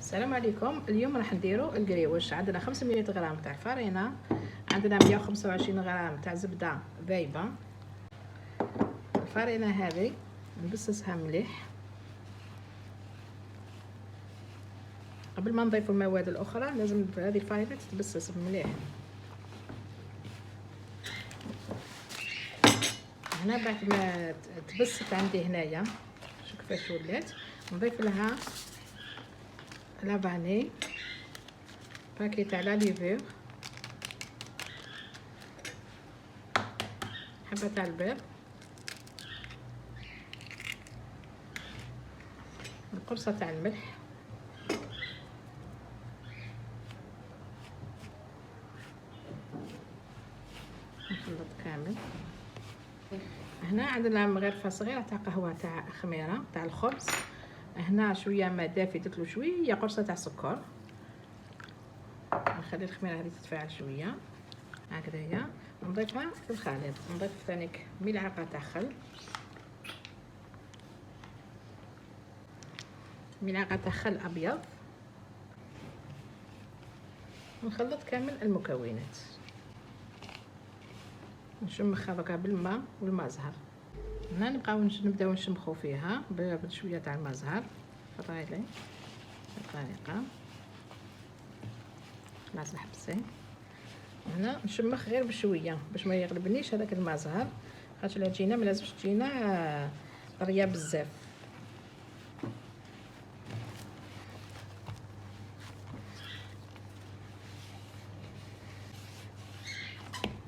السلام عليكم. اليوم راح نديرو القريوش. عندنا 500 غرام تاع الفرينه، عندنا 125 غرام تاع زبده ذايبه. الفرينه هذه نبسسها مليح قبل ما نضيفوا المواد الاخرى. لازم هذه الفرينه تتبسس مليح. هنا بعد ما تبست عندي هنايا شوف كيفاش ولات، نضيف لها لافاني، باكي تاع لا ليفور، حبه تاع البيض، قرصه تاع الملح، نخلط كامل. هنا عندنا مغرفه صغيره تاع قهوه تاع خميره تاع الخبز. هنا شويه ماء دافي، درت له شويه قرصه تاع سكر. نخلي الخميره هذه تتفاعل شويه هكذايا، ونضيفها في الخليط. نضيف ثاني ملعقه تاع خل، ملعقه تاع خل ابيض. نخلط كامل المكونات، نشمخها دوكا بالماء والماء زهر. هنا نبداو نشمخو فيها بشويه تاع الماء زهر فطايلي بالطريقه. خلاص الحبسي. هنا نشمخ غير بشويه باش ما يغلبنيش هذاك الماء زهر، خاطر العجينه ما لازمش تجينا طريه بزاف.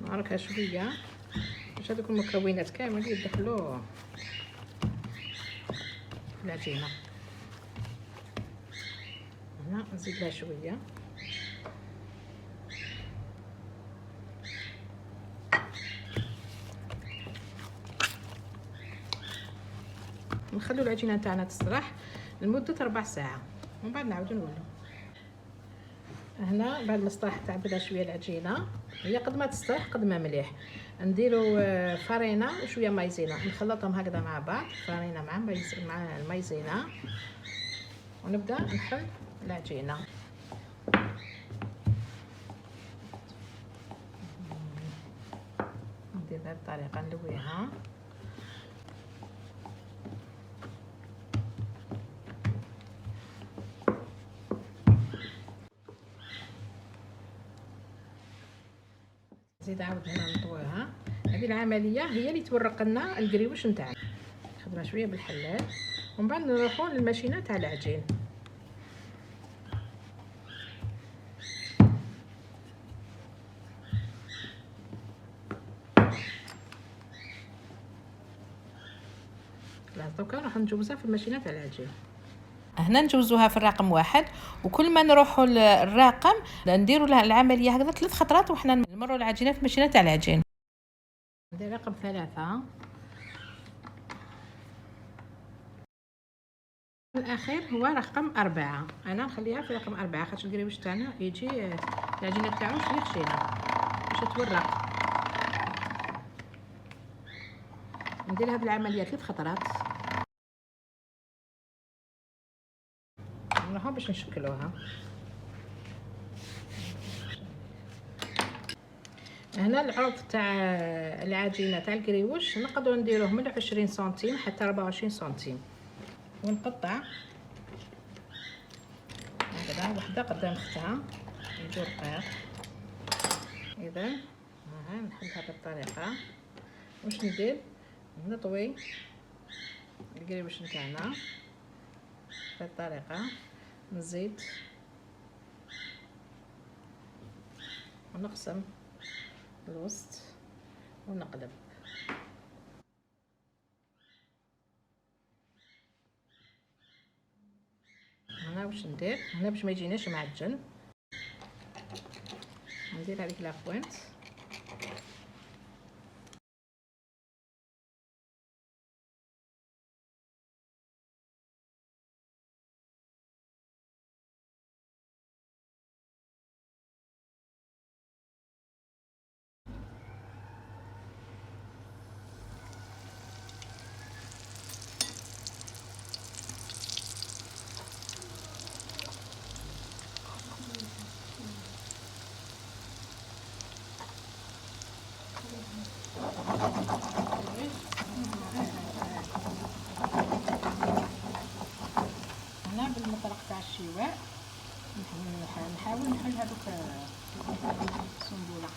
نعركها شويه باش هذوك المكونات كامل يدخلوا في العجينه. هنا نزيد لها شويه، نخلو العجينه تاعنا تستراح لمده 4 ساعات ومن بعد نعاودو نولو. هنا بعد ما استراحت تعبدها شويه العجينه، هي قد ما تستراح قد ما مليح. نديرو فرينه وشويه مايزينا، نخلطهم هكذا مع بعض، فرينه مع المايزينا، ونبدا نحل العجينه. ندير بهذه الطريقه نلويها. نزيد عاود هنا نطويها. هذه العمليه هي اللي تورق لنا القريوش نتاعنا. نخدمها شويه بالحلال ومن بعد نروحوا للماشينه تاع العجين. خلاص دوكا راح نجوزها في الماشينه تاع العجين. هنا نجوزوها في الرقم 1، وكل ما نروحوا للرقم نديروا لها العمليه هكذا 3 خطرات وحنا نمروا العجينه في الماشينه تاع العجين. ندير رقم 3. الاخير هو رقم 4. انا نخليها في رقم 4 خاطر القريوش تاعنا يجي العجينه تاعو شويه خشينه باش تورق. ندير هذه العمليه 3 خطرات نروحو باش نشكلوها. هنا العرض تاع العجينه تاع القريوش نقدروا نديروه من 20 سنتيم حتى 24 سنتيم، ونقطع هكذا وحده قدام اختها يجو رقيق. اذا ها نحلها بالطريقه. واش ندير؟ نطوي القريوش نتاعنا بهذه الطريقه، نزيد ونقسم الوسط ونقلب. هنا واش ندير؟ هنا باش ما يجيناش معجن ندير هذيك لاكوينت بالمطرق تاع الشواء. نحاول نحل هذوك السنبله.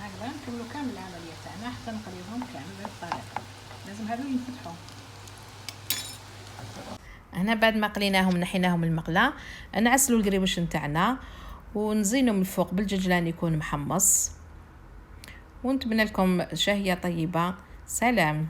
هكذا نكملوا كامل العمليه تاعنا حتى نقليوهم كامل بهذه الطريقه. لازم هادو ينفتحوا. هنا بعد ما قليناهم نحيناهم المقله، نعسلوا القريوش نتاعنا ونزينوا من الفوق بالججلان يكون محمص. ونتمنى لكم شهيه طيبه. سلام.